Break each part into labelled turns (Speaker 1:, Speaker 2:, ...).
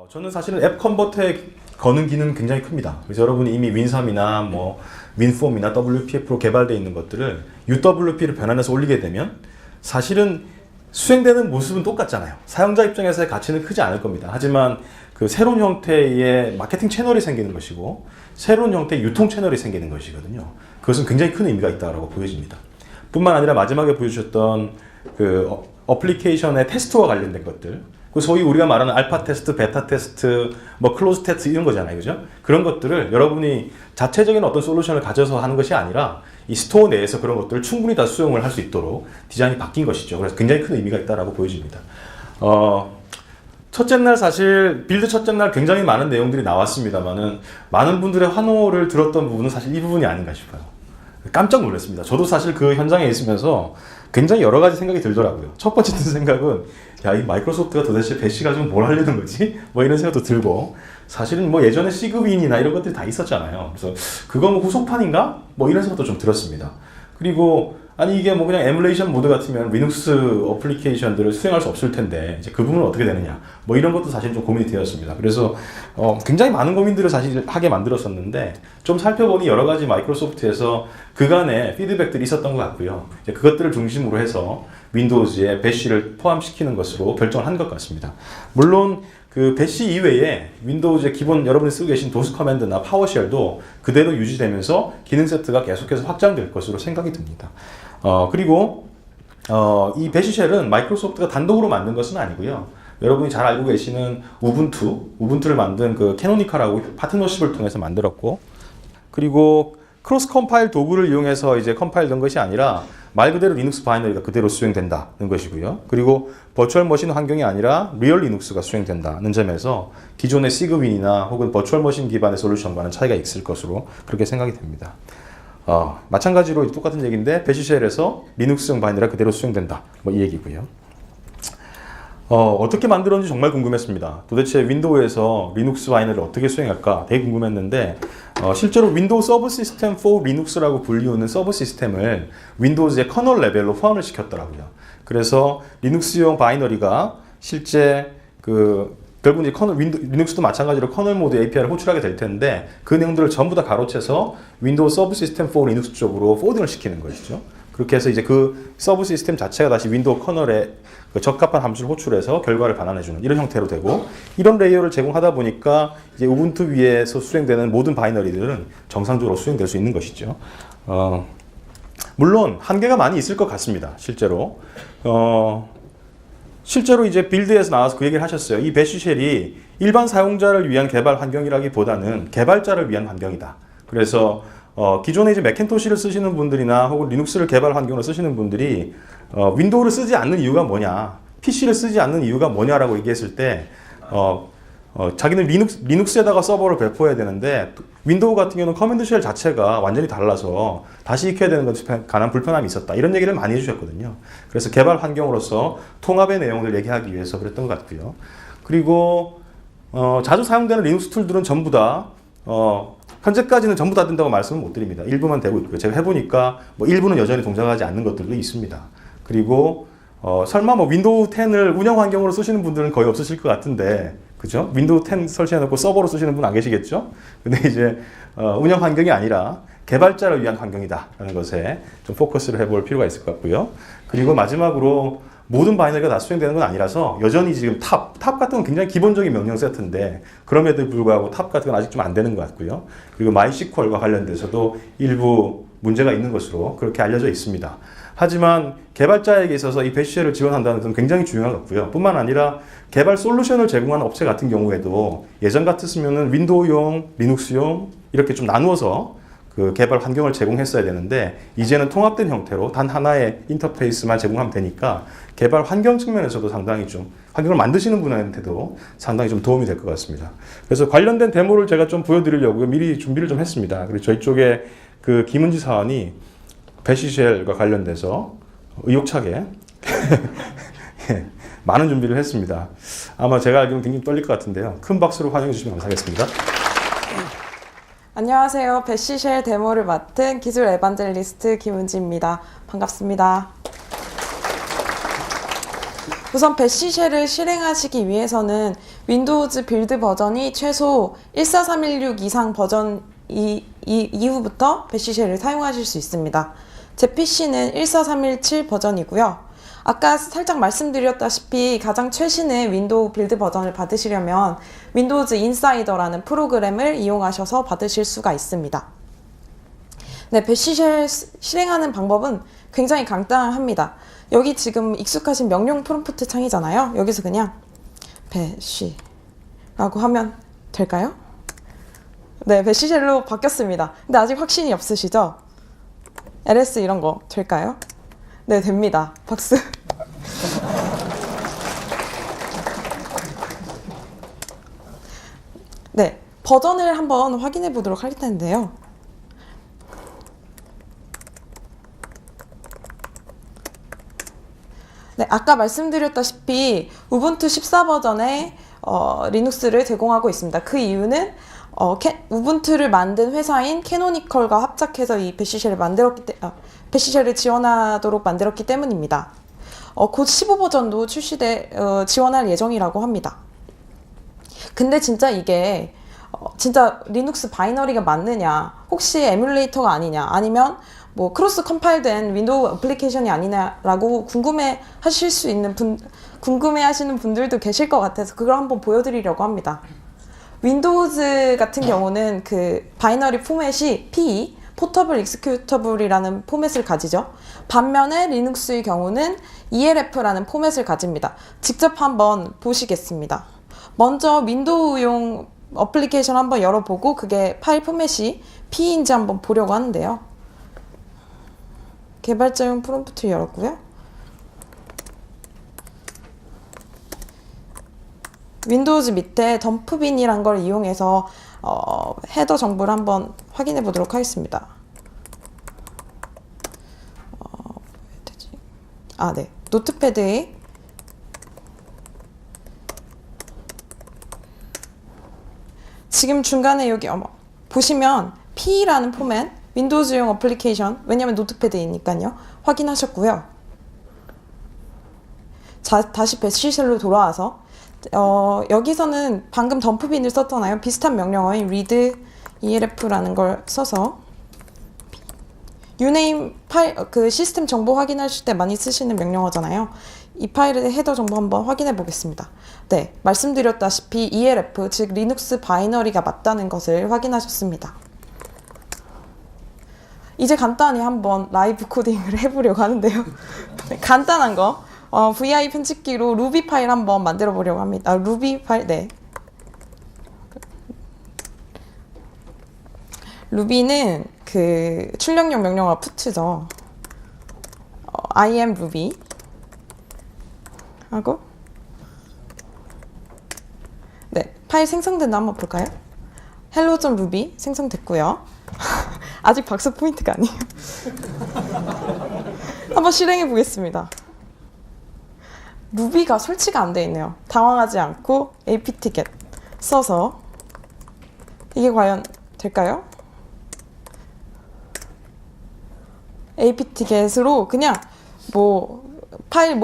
Speaker 1: 저는 사실은 앱 컨버터에 거는 기능 굉장히 큽니다. 그래서 여러분이 이미 윈3이나 뭐 윈폼이나 WPF로 개발되어 있는 것들을 UWP를 변환해서 올리게 되면 사실은 수행되는 모습은 똑같잖아요. 사용자 입장에서의 가치는 크지 않을 겁니다. 하지만 그 새로운 형태의 마케팅 채널이 생기는 것이고 새로운 형태의 유통 채널이 생기는 것이거든요. 그것은 굉장히 큰 의미가 있다고 보여집니다. 뿐만 아니라 마지막에 보여주셨던 그 어플리케이션의 테스트와 관련된 것들, 소위 우리가 말하는 알파 테스트, 베타 테스트, 뭐 클로즈 테스트 이런 거잖아요. 그죠? 그런 것들을 여러분이 자체적인 어떤 솔루션을 가져서 하는 것이 아니라 이 스토어 내에서 그런 것들을 충분히 다 수용을 할 수 있도록 디자인이 바뀐 것이죠. 그래서 굉장히 큰 의미가 있다고 보여집니다. 첫째 날 사실 빌드 첫째 날 굉장히 많은 내용들이 나왔습니다만은 많은 분들의 환호를 들었던 부분은 사실 이 부분이 아닌가 싶어요. 깜짝 놀랐습니다. 저도 사실 그 현장에 있으면서 굉장히 여러 가지 생각이 들더라고요. 첫 번째 든 생각은 야, 이 마이크로소프트가 도대체 배시 가지고 뭘 하려는 거지? 뭐 이런 생각도 들고 사실은 뭐 예전에 시그윈이나 이런 것들이 다 있었잖아요. 그래서 그거 뭐 후속판인가? 뭐 이런 생각도 좀 들었습니다. 그리고 아니 이게 뭐 그냥 에뮬레이션 모드 같으면 리눅스 어플리케이션들을 수행할 수 없을 텐데 이제 그 부분은 어떻게 되느냐 뭐 이런 것도 사실 좀 고민이 되었습니다. 그래서 굉장히 많은 고민들을 사실 하게 만들었었는데 좀 살펴보니 여러 가지 마이크로소프트에서 그간의 피드백들이 있었던 것 같고요. 이제 그것들을 중심으로 해서 윈도우즈에 배시를 포함시키는 것으로 결정을 한 것 같습니다. 물론 그 배시 이외에 윈도우즈의 기본 여러분이 쓰고 계신 도스 커맨드나 파워쉘도 그대로 유지되면서 기능 세트가 계속해서 확장될 것으로 생각이 듭니다. 그리고 이 배시쉘은 마이크로소프트가 단독으로 만든 것은 아니고요. 여러분이 잘 알고 계시는 우분투를 만든 그 캐노니카라고 파트너십을 통해서 만들었고, 그리고 크로스 컴파일 도구를 이용해서 이제 컴파일 된 것이 아니라 말 그대로 리눅스 바이너리가 그대로 수행된다는 것이고요. 그리고 버추얼 머신 환경이 아니라 리얼 리눅스가 수행된다는 점에서 기존의 시그윈이나 혹은 버추얼 머신 기반의 솔루션과는 차이가 있을 것으로 그렇게 생각이 됩니다. 마찬가지로 똑같은 얘기인데 배시쉘에서 리눅스형 바이너리가 그대로 수행된다. 뭐 이 얘기고요. 어떻게 만들었는지 정말 궁금했습니다. 도대체 윈도우에서 리눅스 바이너리를 어떻게 수행할까 되게 궁금했는데 실제로 윈도우 서브 시스템 4 리눅스라고 불리우는 서브 시스템을 윈도우즈의 커널 레벨로 포함을 시켰더라고요. 그래서 리눅스용 바이너리가 실제 결국 이제 리눅스도 마찬가지로 커널 모드 API를 호출하게 될 텐데 그 내용들을 전부 다 가로채서 윈도우 서브 시스템 4 리눅스 쪽으로 포워딩을 시키는 것이죠. 그렇게 해서 이제 그 서브 시스템 자체가 다시 윈도우 커널에 적합한 함수를 호출해서 결과를 반환해주는 이런 형태로 되고, 이런 레이어를 제공하다 보니까 이제 우분투 위에서 수행되는 모든 바이너리들은 정상적으로 수행될 수 있는 것이죠. 물론 한계가 많이 있을 것 같습니다. 실제로 이제 빌드에서 나와서 그 얘기를 하셨어요. 이 배시쉘이 일반 사용자를 위한 개발 환경이라기보다는 개발자를 위한 환경이다. 그래서 기존에 이제 맥킨토시를 쓰시는 분들이나 혹은 리눅스를 개발 환경으로 쓰시는 분들이 윈도우를 쓰지 않는 이유가 뭐냐, PC를 쓰지 않는 이유가 뭐냐라고 얘기했을 때 자기는 리눅스에다가 서버를 배포해야 되는데 윈도우 같은 경우는 커맨드 쉘 자체가 완전히 달라서 다시 익혀야 되는 것에 관한 불편함이 있었다. 이런 얘기를 많이 해주셨거든요. 그래서 개발 환경으로서 통합의 내용을 얘기하기 위해서 그랬던 것 같고요. 그리고 자주 사용되는 리눅스 툴들은 전부 다 현재까지는 전부 다 된다고 말씀은 못 드립니다. 일부만 되고 있고요. 제가 해보니까 뭐 일부는 여전히 동작하지 않는 것들도 있습니다. 그리고 설마 뭐 윈도우 10을 운영 환경으로 쓰시는 분들은 거의 없으실 것 같은데, 그죠? 윈도우 10 설치해놓고 서버로 쓰시는 분 안 계시겠죠? 근데 이제 운영 환경이 아니라 개발자를 위한 환경이다라는 것에 좀 포커스를 해볼 필요가 있을 것 같고요. 그리고 마지막으로 모든 바이너리가 다 수행되는 건 아니라서 여전히 지금 탑 같은 건 굉장히 기본적인 명령 세트인데 그럼에도 불구하고 탑 같은 건 아직 좀 안 되는 것 같고요. 그리고 마이시퀄과 관련돼서도 일부 문제가 있는 것으로 그렇게 알려져 있습니다. 하지만 개발자에게 있어서 이 배시쉘을 지원한다는 것은 굉장히 중요한 것 같고요. 뿐만 아니라 개발 솔루션을 제공하는 업체 같은 경우에도 예전 같았으면은 윈도우용, 리눅스용 이렇게 좀 나누어서 그 개발 환경을 제공했어야 되는데 이제는 통합된 형태로 단 하나의 인터페이스만 제공하면 되니까 개발 환경 측면에서도 상당히 좀 환경을 만드시는 분한테도 상당히 좀 도움이 될 것 같습니다. 그래서 관련된 데모를 제가 좀 보여드리려고 미리 준비를 좀 했습니다. 그리고 저희 쪽에 그 김은지 사원이 배시쉘과 관련돼서 의욕차게 많은 준비를 했습니다. 아마 제가 알기로는 굉장히 떨릴 것 같은데요. 큰 박수로 환영해 주시면 감사하겠습니다.
Speaker 2: 안녕하세요. 배시쉘 데모를 맡은 기술 에반젤리스트 김은지입니다. 반갑습니다. 우선 배시쉘을 실행하시기 위해서는 윈도우즈 빌드 버전이 최소 14316 이상 버전 이후부터 배시쉘을 사용하실 수 있습니다. 제 PC는 14317 버전이고요. 아까 살짝 말씀드렸다시피 가장 최신의 윈도우 빌드 버전을 받으시려면 윈도우즈 인사이더라는 프로그램을 이용하셔서 받으실 수가 있습니다. 네, 배시쉘 실행하는 방법은 굉장히 간단합니다. 여기 지금 익숙하신 명령 프롬프트 창이잖아요. 여기서 그냥 배시라고 하면 될까요? 네, 배시쉘로 바뀌었습니다. 근데 아직 확신이 없으시죠? ls 이런 거 될까요? 네, 됩니다. 박수. 네, 버전을 한번 확인해 보도록 할 텐데요. 네, 아까 말씀드렸다시피 우분투 14 버전의 리눅스를 제공하고 있습니다. 그 이유는 우분투를 만든 회사인 캐노니컬과 합작해서 이 배시쉘을 지원하도록 만들었기 때문입니다. 곧 15 버전도 지원할 예정이라고 합니다. 근데 진짜 이게 진짜 리눅스 바이너리가 맞느냐, 혹시 에뮬레이터가 아니냐, 아니면 뭐 크로스 컴파일된 윈도우 애플리케이션이 아니냐라고 궁금해하시는 분들도 계실 것 같아서 그걸 한번 보여드리려고 합니다. 윈도우즈 같은 경우는 그 바이너리 포맷이 PE, 포터블 익스큐터블이라는 포맷을 가지죠. 반면에 리눅스의 경우는 ELF라는 포맷을 가집니다. 직접 한번 보시겠습니다. 먼저 윈도우용 어플리케이션 한번 열어보고 그게 파일 포맷이 PE인지 한번 보려고 하는데요. 개발자용 프롬프트 열었고요. 윈도우즈 밑에 덤프빈이란 걸 이용해서 헤더 정보를 한번 확인해 보도록 하겠습니다. 네. 노트패드에 지금 중간에 여기 보시면 P라는 포맷, 윈도우즈용 어플리케이션, 왜냐면 노트패드이니까요. 확인하셨고요. 다시 배시쉘로 돌아와서 여기서는 방금 덤프빈을 썼잖아요. 비슷한 명령어인 read elf라는 걸 써서 uname 파일, 그 시스템 정보 확인하실 때 많이 쓰시는 명령어잖아요. 이 파일의 헤더 정보 한번 확인해 보겠습니다. 네, 말씀드렸다시피 ELF, 즉 리눅스 바이너리가 맞다는 것을 확인하셨습니다. 이제 간단히 한번 라이브 코딩을 해보려고 하는데요. 네, 간단한 거. VI 편집기로 루비 파일 한번 만들어 보려고 합니다. 루비 파일, 네. 루비는 그 출력용 명령어 푸트죠. I am Ruby 하고 네, 파일 생성된다 한번 볼까요? hello.ruby 생성됐고요. 아직 박수 포인트가 아니에요. 한번 실행해 보겠습니다. 루비가 설치가 안 돼 있네요. 당황하지 않고 apt-get 써서 이게 과연 될까요? apt-get으로 그냥 파일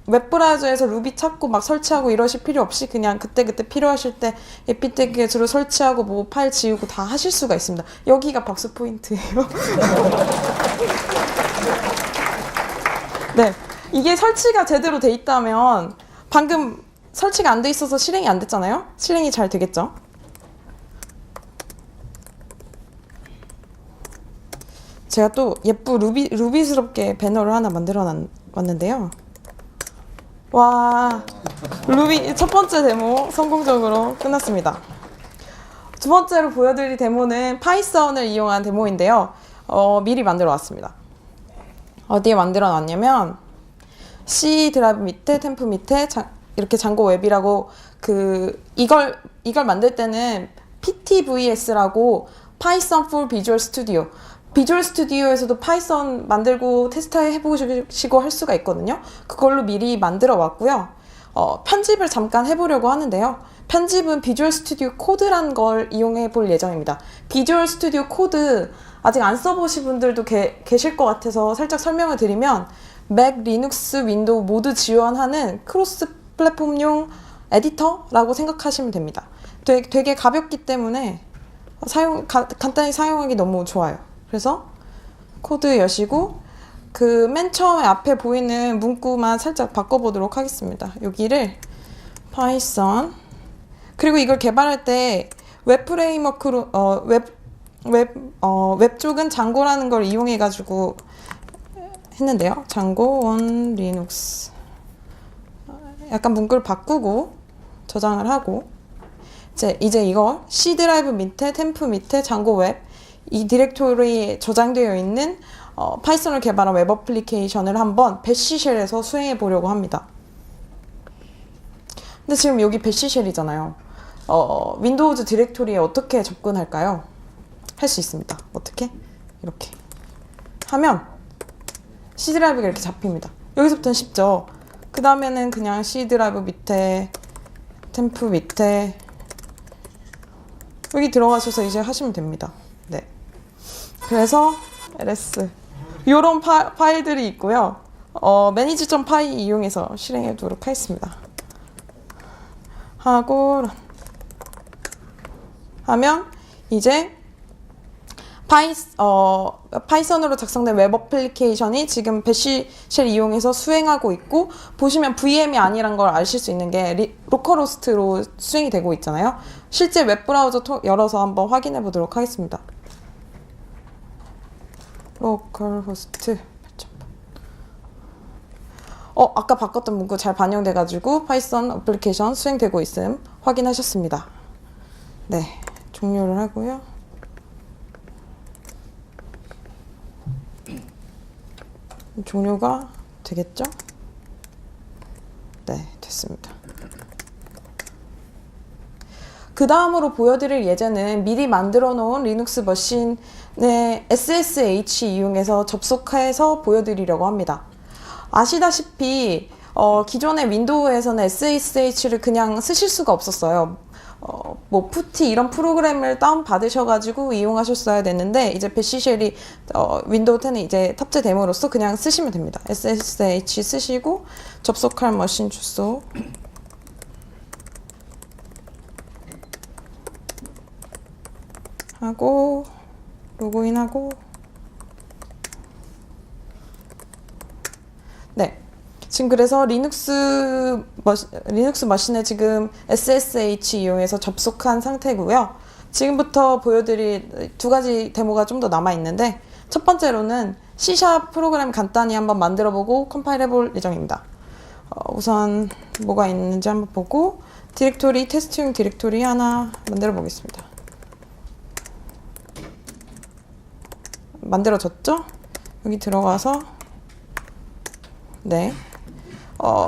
Speaker 2: 웹브라우저에서 루비 찾고 막 설치하고 이러실 필요 없이 그냥 그때그때 필요하실 때 apt-get으로 설치하고 파일 지우고 다 하실 수가 있습니다. 여기가 박수 포인트예요. 네. 이게 설치가 제대로 돼 있다면 방금 설치가 안 돼 있어서 실행이 안 됐잖아요? 실행이 잘 되겠죠? 제가 또 예쁜 루비스럽게 배너를 하나 만들어 왔는데요. 와, 루비 첫 번째 데모 성공적으로 끝났습니다. 두 번째로 보여드릴 데모는 파이썬을 이용한 데모인데요. 미리 만들어 왔습니다. 어디에 만들어 놨냐면 C 드라이브 밑에 템프 밑에 이렇게 장고 웹이라고 이걸 만들 때는 PTVS라고 Python for Visual Studio 비주얼 스튜디오에서도 파이썬 만들고 테스트 해보시고 할 수가 있거든요. 그걸로 미리 만들어 왔고요. 편집을 잠깐 해보려고 하는데요. 편집은 비주얼 스튜디오 코드란 걸 이용해 볼 예정입니다. 비주얼 스튜디오 코드 아직 안 써보신 분들도 계실 것 같아서 살짝 설명을 드리면 맥, 리눅스, 윈도우 모두 지원하는 크로스 플랫폼용 에디터라고 생각하시면 됩니다. 되게 가볍기 때문에 간단히 사용하기 너무 좋아요. 그래서 코드 여시고 그 맨 처음에 앞에 보이는 문구만 살짝 바꿔보도록 하겠습니다. 여기를 파이썬, 그리고 이걸 개발할 때 웹 프레임워크로 웹 쪽은 장고라는 걸 이용해 가지고 했는데요. 장고 원 리눅스, 약간 문구를 바꾸고 저장을 하고 이제 이거 C 드라이브 밑에 템프 밑에 장고 웹 이 디렉토리에 저장되어 있는 파이썬을 개발한 웹 어플리케이션을 한번 배시쉘에서 수행해 보려고 합니다. 근데 지금 여기 배시쉘이잖아요. 윈도우즈 디렉토리에 어떻게 접근할까요? 할 수 있습니다. 어떻게? 이렇게 하면 C 드라이브가 이렇게 잡힙니다. 여기서부터는 쉽죠. 그 다음에는 그냥 C 드라이브 밑에 템프 밑에 여기 들어가셔서 이제 하시면 됩니다. 네. 그래서 ls 이런 파일들이 있고요. manage.py 이용해서 실행해 두도록 하겠습니다. 하고 하면 이제 파이썬으로 작성된 웹 어플리케이션이 지금 배시쉘 이용해서 수행하고 있고, 보시면 VM이 아니란 걸 아실 수 있는 게 로컬호스트로 수행이 되고 있잖아요. 실제 웹브라우저 열어서 한번 확인해 보도록 하겠습니다. 로컬호스트 아까 바꿨던 문구 잘 반영돼가지고 파이썬 어플리케이션 수행되고 있음 확인하셨습니다. 네, 종료를 하고요. 종료가 되겠죠? 네, 됐습니다. 그 다음으로 보여드릴 예제는 미리 만들어 놓은 리눅스 머신의 SSH 이용해서 접속해서 보여드리려고 합니다. 아시다시피 기존의 윈도우에서는 SSH를 그냥 쓰실 수가 없었어요. 뭐 푸티 이런 프로그램을 다운 받으셔가지고 이용하셨어야 됐는데, 이제 배시쉘이 윈도우 10에 이제 탑재됨으로써 그냥 쓰시면 됩니다. SSH 쓰시고 접속할 머신 주소 하고 로그인하고, 네, 지금 그래서 리눅스 머신에 지금 SSH 이용해서 접속한 상태고요. 지금부터 보여드릴 두 가지 데모가 좀 더 남아 있는데, 첫 번째로는 C# 프로그램 간단히 한번 만들어보고 컴파일해볼 예정입니다. 우선 뭐가 있는지 한번 보고 디렉토리, 테스트용 디렉토리 하나 만들어 보겠습니다. 만들어졌죠? 여기 들어가서 네,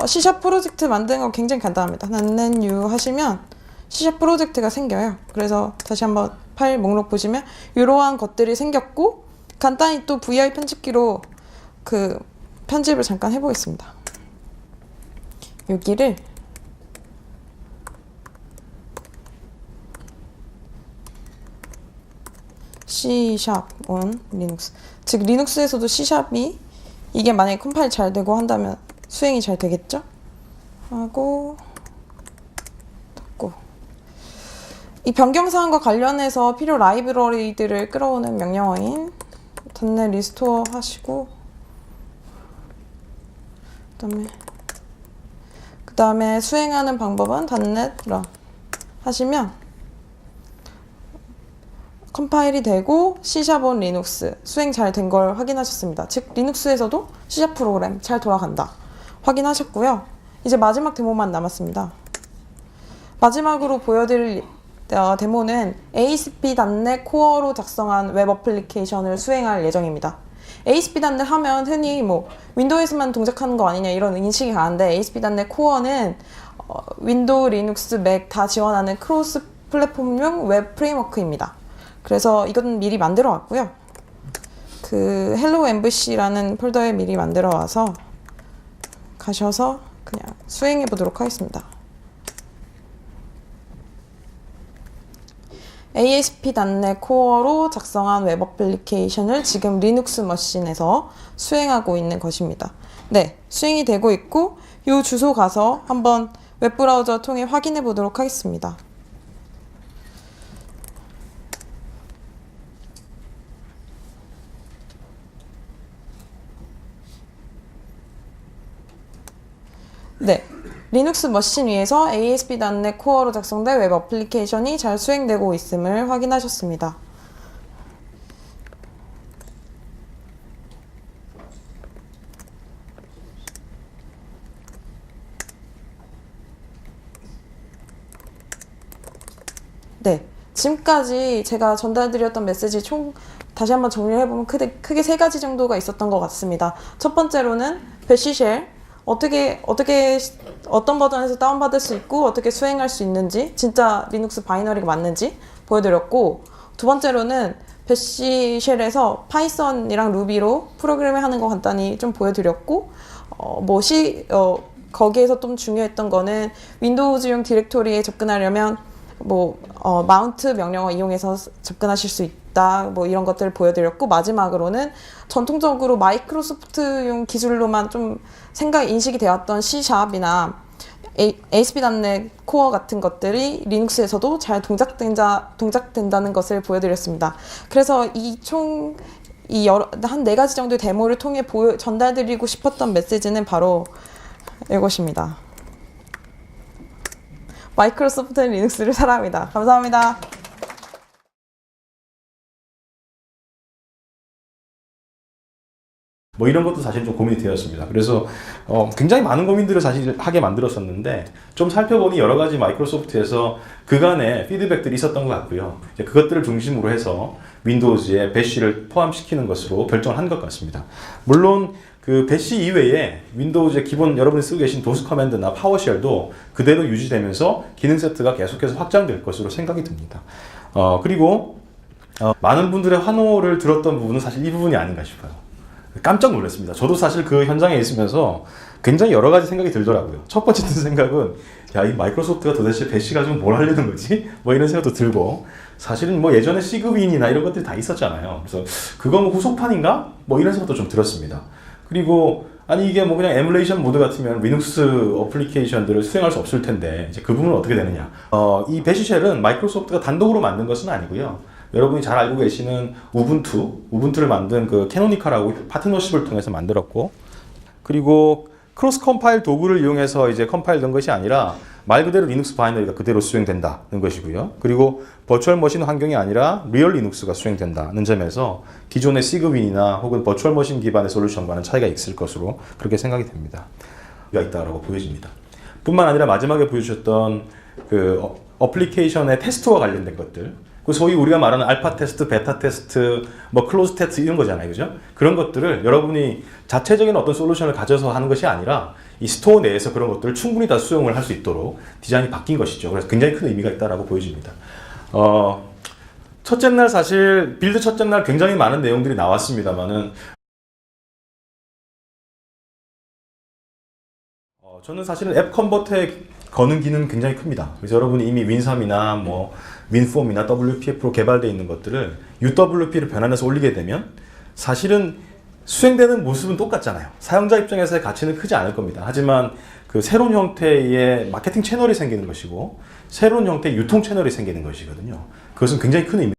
Speaker 2: C# 프로젝트 만드는 거 굉장히 간단합니다. .NET 하시면 C# 프로젝트가 생겨요. 그래서 다시 한번 파일 목록 보시면 이러한 것들이 생겼고, 간단히 또 VI 편집기로 그 편집을 잠깐 해보겠습니다. 여기를 C# on 리눅스, 즉 리눅스에서도 C#이 이게 만약에 컴파일 잘 되고 한다면 수행이 잘 되겠죠? 하고 닫고, 이 변경사항과 관련해서 필요 라이브러리들을 끌어오는 명령어인 .NET 리스토어 하시고, 그 다음에 수행하는 방법은 .NET run 하시면 컴파일이 되고 C# on 리눅스 수행 잘 된 걸 확인하셨습니다. 즉 리눅스에서도 C# 프로그램 잘 돌아간다 확인하셨고요. 이제 마지막 데모만 남았습니다. 마지막으로 보여드릴 데모는 ASP.NET 코어로 작성한 웹 어플리케이션을 수행할 예정입니다. ASP.NET 하면 흔히 뭐 윈도우에서만 동작하는 거 아니냐 이런 인식이 가는데, ASP.NET 코어는 윈도우, 리눅스, 맥 다 지원하는 크로스 플랫폼용 웹 프레임워크입니다. 그래서 이건 미리 만들어 왔고요. 그 hello MVC라는 폴더에 미리 만들어 와서 가셔서 그냥 수행해 보도록 하겠습니다. ASP.NET 코어로 작성한 웹 어플리케이션을 지금 리눅스 머신에서 수행하고 있는 것입니다. 네, 수행이 되고 있고, 이 주소 가서 한번 웹브라우저 통해 확인해 보도록 하겠습니다. 네, 리눅스 머신 위에서 ASP.NET 코어로 작성된 웹 어플리케이션이 잘 수행되고 있음을 확인하셨습니다. 네, 지금까지 제가 전달드렸던 메시지 총 다시 한번 정리를 해보면 크게 세 가지 정도가 있었던 것 같습니다. 첫 번째로는 배시쉘 어떤 버전에서 다운받을 수 있고 어떻게 수행할 수 있는지, 진짜 리눅스 바이너리가 맞는지 보여드렸고, 두 번째로는 배시쉘에서 파이썬이랑 루비로 프로그래밍 하는 거 간단히 좀 보여드렸고, 거기에서 좀 중요했던 거는 윈도우즈용 디렉토리에 접근하려면 마운트 명령어 이용해서 접근하실 수 있다, 이런 것들을 보여드렸고, 마지막으로는 전통적으로 마이크로소프트용 기술로만 좀 인식이 되었던 C#이나 ASP.NET 코어 같은 것들이 리눅스에서도 잘 동작된다는 것을 보여드렸습니다. 그래서 한 네 가지 정도의 데모를 통해 전달드리고 싶었던 메시지는 바로 이것입니다. 마이크로소프트는 리눅스를 사랑합니다. 감사합니다.
Speaker 1: 이런 것도 사실 좀 고민이 되었습니다. 그래서 굉장히 많은 고민들을 사실 하게 만들었었는데, 좀 살펴보니 여러 가지 마이크로소프트에서 그간의 피드백들이 있었던 것 같고요. 이제 그것들을 중심으로 해서 윈도우즈에 배시를 포함시키는 것으로 결정을 한 것 같습니다. 물론 그 배시 이외에 윈도우즈의 기본 여러분이 쓰고 계신 도스 커맨드나 파워쉘도 그대로 유지되면서 기능 세트가 계속해서 확장될 것으로 생각이 듭니다. 그리고 많은 분들의 환호를 들었던 부분은 사실 이 부분이 아닌가 싶어요. 깜짝 놀랐습니다. 저도 사실 그 현장에 있으면서 굉장히 여러 가지 생각이 들더라고요. 첫 번째 든 생각은, 이 마이크로소프트가 도대체 배시가 좀 뭘 하려는 거지? 이런 생각도 들고, 사실은 예전에 시그윈이나 이런 것들이 다 있었잖아요. 그래서 그거 후속판인가? 이런 생각도 좀 들었습니다. 그리고 이게 그냥 에뮬레이션 모드 같으면 리눅스 어플리케이션들을 수행할 수 없을 텐데, 이제 그 부분은 어떻게 되느냐? 이 배시쉘은 마이크로소프트가 단독으로 만든 것은 아니고요. 여러분이 잘 알고 계시는 우분투를 만든 그 캐노니컬하고 파트너십을 통해서 만들었고, 그리고 크로스 컴파일 도구를 이용해서 이제 컴파일된 것이 아니라 말 그대로 리눅스 바이너리가 그대로 수행된다는 것이고요. 그리고 버추얼 머신 환경이 아니라 리얼 리눅스가 수행된다는 점에서 기존의 시그윈이나 혹은 버추얼 머신 기반의 솔루션과는 차이가 있을 것으로 그렇게 생각이 됩니다. 가 있다라고 보여집니다. 뿐만 아니라 마지막에 보여주셨던 그 어플리케이션의 테스트와 관련된 것들, 그 소위 우리가 말하는 알파 테스트, 베타 테스트, 클로즈 테스트 이런 거잖아요, 그죠? 그런 것들을 여러분이 자체적인 어떤 솔루션을 가져서 하는 것이 아니라 이 스토어 내에서 그런 것들을 충분히 다 수용을 할 수 있도록 디자인이 바뀐 것이죠. 그래서 굉장히 큰 의미가 있다라고 보여집니다. 첫째 날 사실 빌드 첫째 날 굉장히 많은 내용들이 나왔습니다만은 저는 사실은 앱 컨버터에 거는 기능은 굉장히 큽니다. 그래서 여러분이 이미 윈3이나 윈폼이나 WPF로 개발되어 있는 것들을 UWP를 변환해서 올리게 되면 사실은 수행되는 모습은 똑같잖아요. 사용자 입장에서의 가치는 크지 않을 겁니다. 하지만 그 새로운 형태의 마케팅 채널이 생기는 것이고 새로운 형태의 유통 채널이 생기는 것이거든요. 그것은 굉장히 큰 의미.